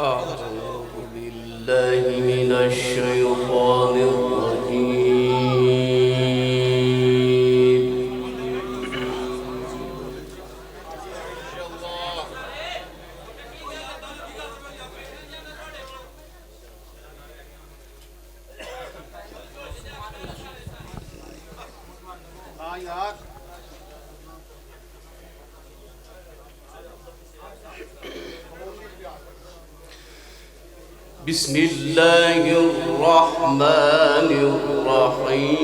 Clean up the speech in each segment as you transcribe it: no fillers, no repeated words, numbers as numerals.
أعوذ بالله من الشيطان الرجيم. بسم الله الرحمن الرحيم.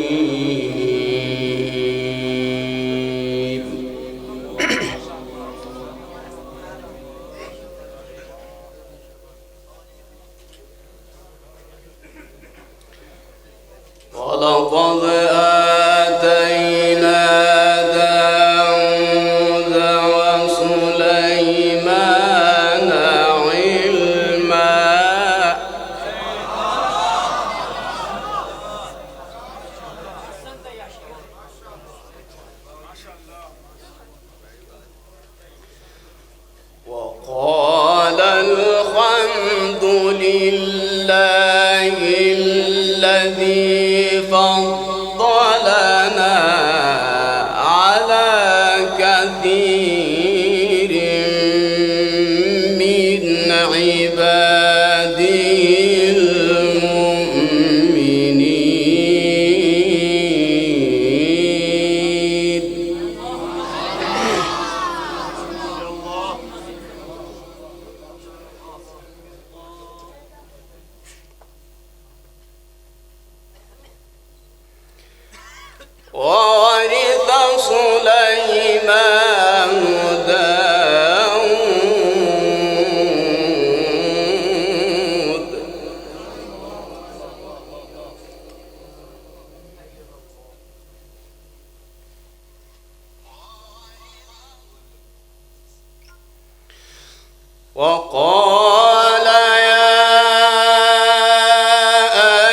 ولقد آتينا داود وسليمان علما. وقال الحمد لله الذي فضلنا على كثير من عباده المؤمنين. وورث سليمان داود. وقال يا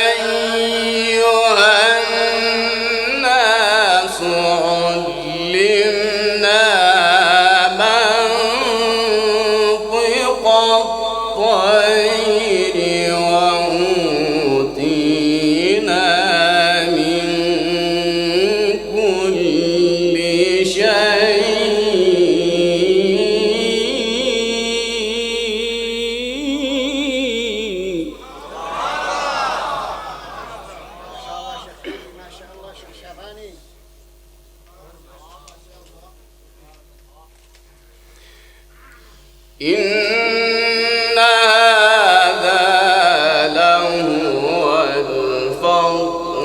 أيها الناس علمنا منطق الطير وأوتينا من كل شيء. إن هذا لهو الفضل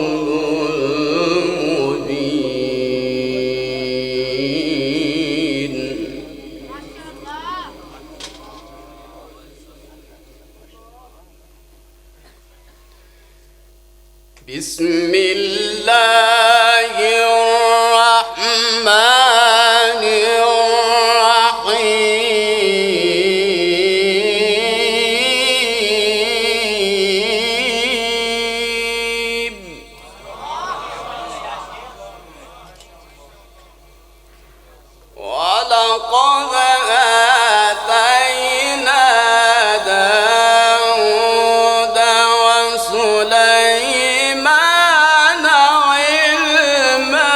المبين. بسم الله الرحمن الرحيم. ولقد آتينا داود وسليمان علما.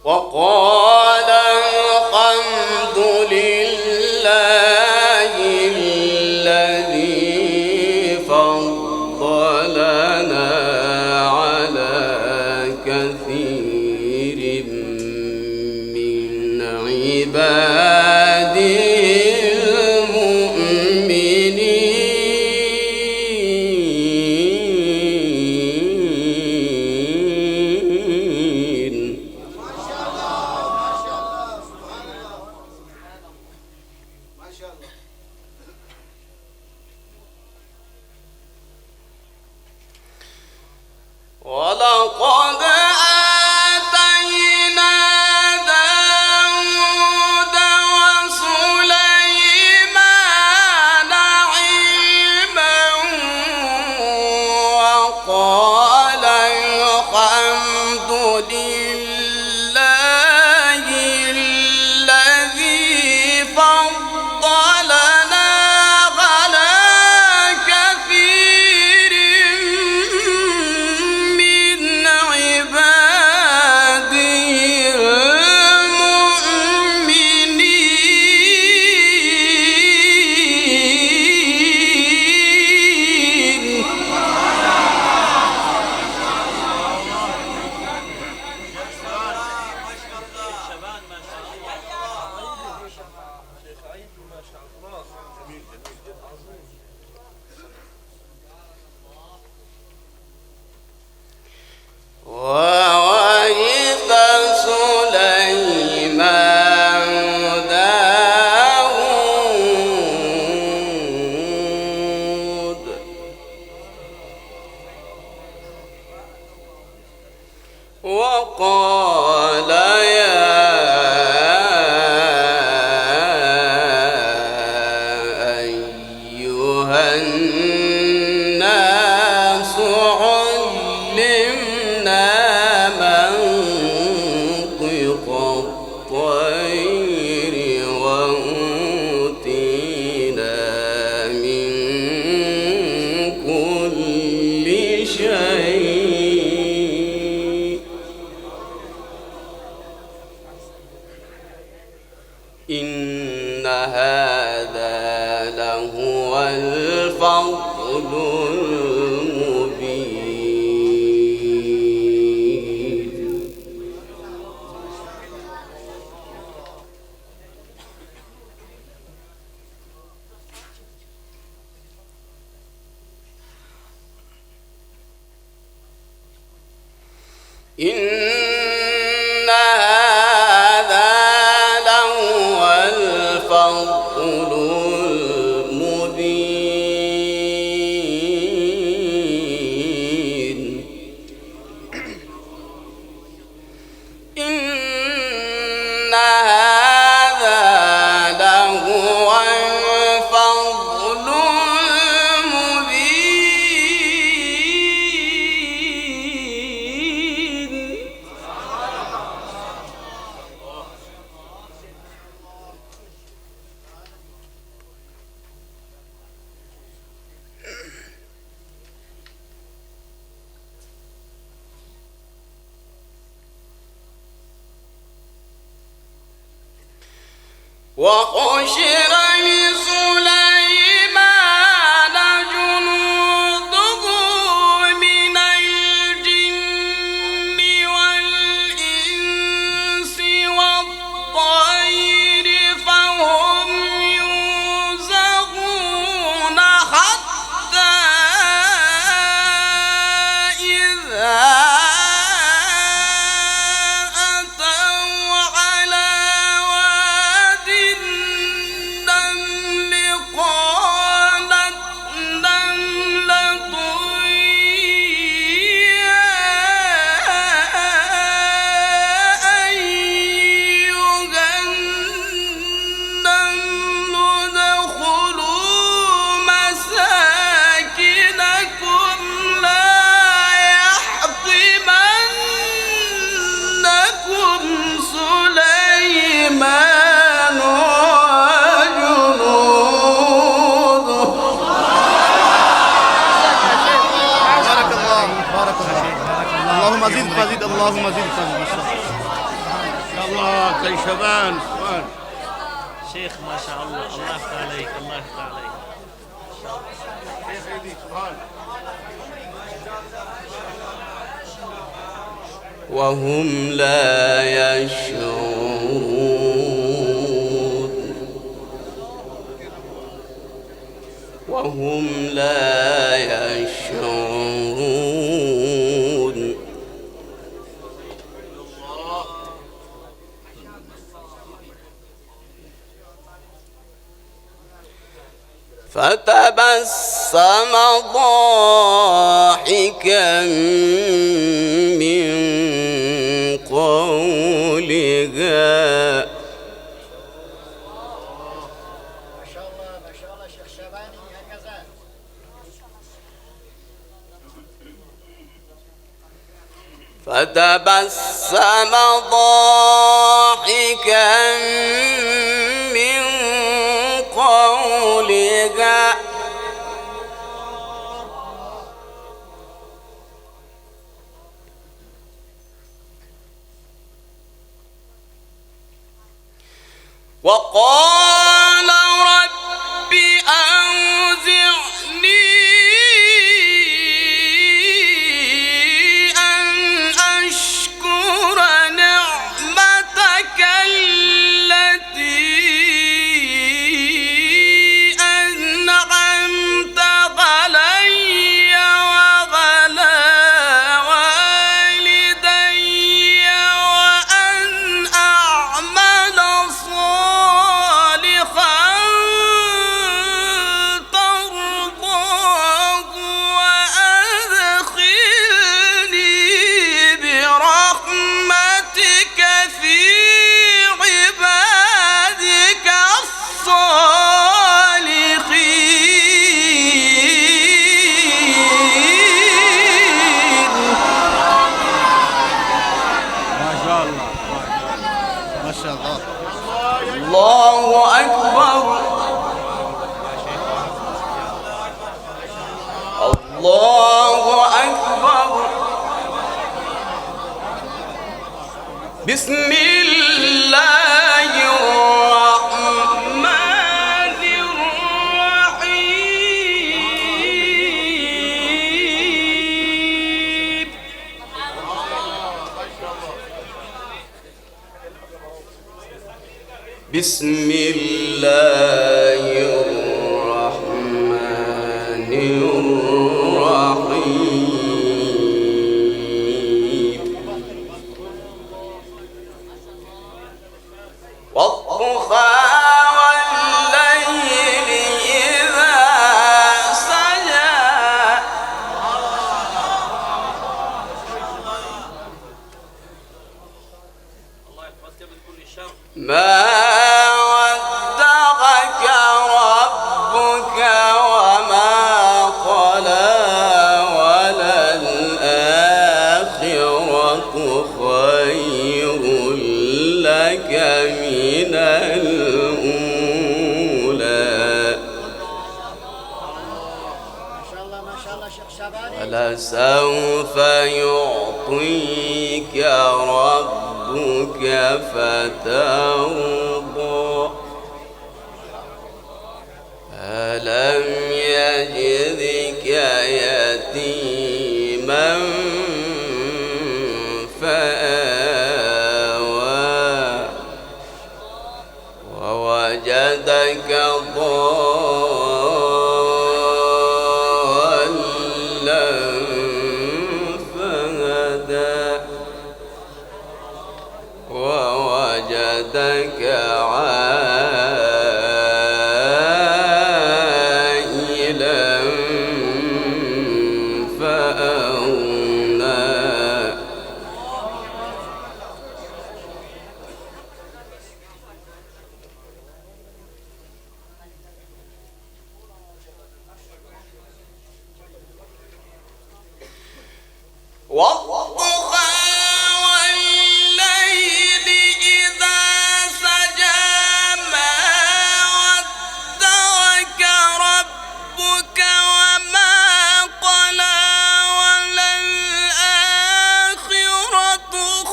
وقال الحمد لله الذي فضلنا على كثير من عباده المؤمنين. ولقد آتينا داود وسليمان علما. وقال وقال يا أيها الناس علمنا منطق الطير وأوتينا من كل شيء إن هذا لهو الفضل المبين. إن هذا لهو الفضل المبين. إن هذا لهو الفضل المبين. وحشر لسليمان جنوده من الجن والإنس والطير فهم يوزعون حتى إذا أتوا على واد النمل قالت نملة يا أيها النمل ادخلوا مساكنكم لا يحطمنكم سليمان وجنوده. بارك الله بارك الله. اللهم زد فزد اللهم زد فزد ما شاء الله. ما شاء الله كي شبان سبحان. شيخ ما شاء الله، الله يفتح عليك، الله يفتح عليك. كيف يدي سبحان. وهم لا يشعرون. وهم لا يشعرون. فتبسم ضاحكا من قولها ما شاء الله شيخ شعباني هكذا. فتبسم ضاحكا من قولها وقال رب أوزعني أن أشكر نعمتك التي أنعمت علي وعلى والدي وأن أعمل صالحا بسم الله الرحمن الرحيم بسم الله الرحمن الرحيم والضحى والليل إذا سجى ما ودعك ربك وما قلى وللآخرة خير لك من الأولى ولسوف يعطيك ربك فترضى ألم يجدك يتيما فآوى ووجدك ضالا فهدى ووجدك عائلا فأغنى والضحى والليل إذا سجى ما ودعك ربك وما قلى وللآخرة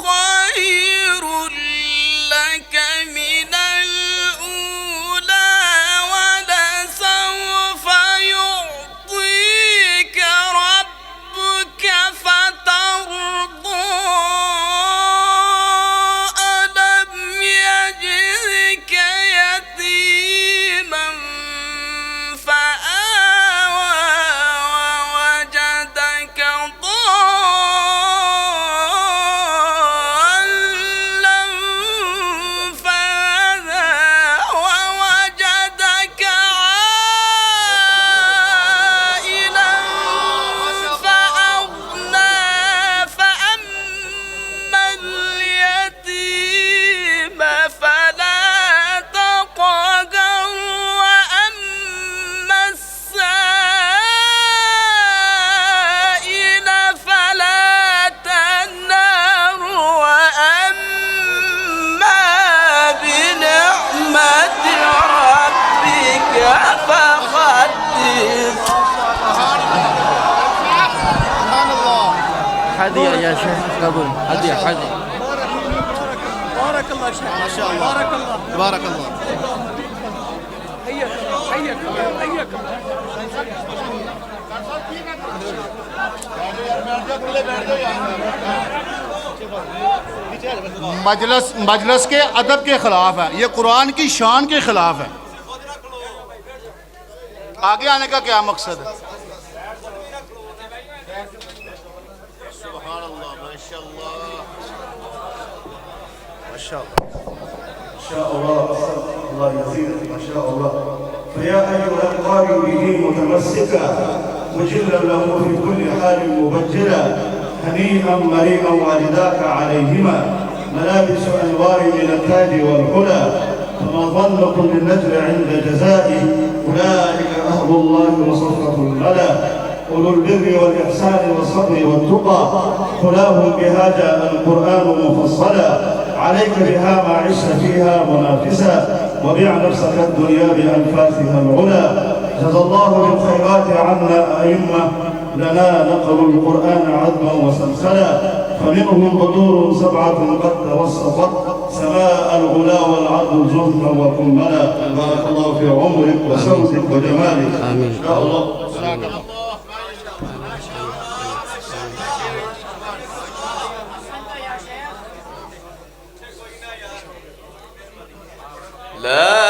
خير لك من الأولى ولسوف يعطيك ربك فترضى ألم يجدك يتيما فآوى ووجدك ضالا فهدى ووجدك عائلا فأغنى فأما اليتيم فلا تقهر وأما السائل فلا تنهر وأما بنعمة ربك فحدث سبحان الله. هدية يا شيخ قبل هدية هدية بارك الله شيخ. ما شاء الله. بارك الله. تبارك الله. मजलस के अदब के खिलाफ है, ये कुरान की शान के खिलाफ है। आगे आने का क्या मकसद है? सुभान अल्लाह, माशाअल्लाह, माशाअल्लाह, माशाअल्लाह, الله يزيدك ما شاء الله. فيا أيها القارئ به متمسكا مجلا له في كل حال مبجلا هنيئا مريئا والداك عليهما ملابس أنوار من التاج والعلا فما ظنكم بالنجل عند جزائي أولئك أهل الله وصفة الملا أولو البر والإحسان والصبر والتقى خلاهم بها جاء القرآن مفصلا عليك بها ما عشت فيها منافسا وبيع نفسك الدنيا بأنفاسها العلا جزى الله بالخيرات عنا أئمة لنا نقلوا القرآن عذبا وسلسلا فمنهم بدور سبعة قد توسطت سماء الغلا والعرض زهرا وكملا. بارك الله في عمرك وصوتك وجمالك. آمين. إن شاء الله. لا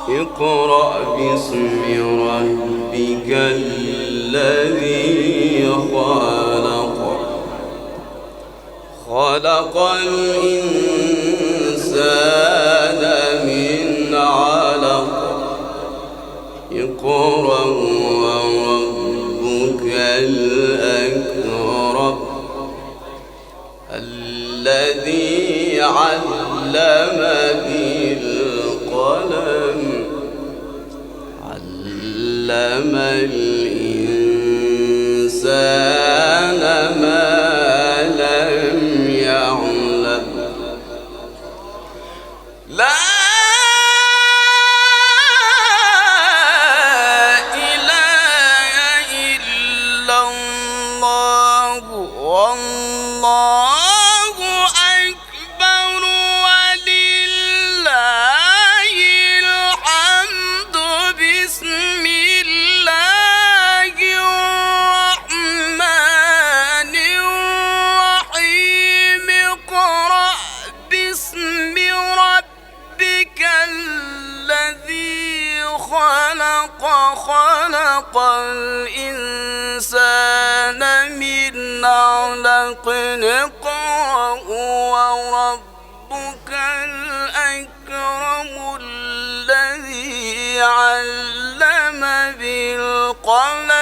اقرأ باسم ربك الذي خلق خلق الإنسان من علق اقرأ وربك الأكرم الذي علم بالقلم الإنسان ما لم يعلم لا إله إلا الله والله أكبر ولله الحمد بسم الله الرحمن الرحيم اقرأ باسم ربك الذي خلق خلق الإنسان من علق اقرأ وربك الأكرم الذي علم بالقلم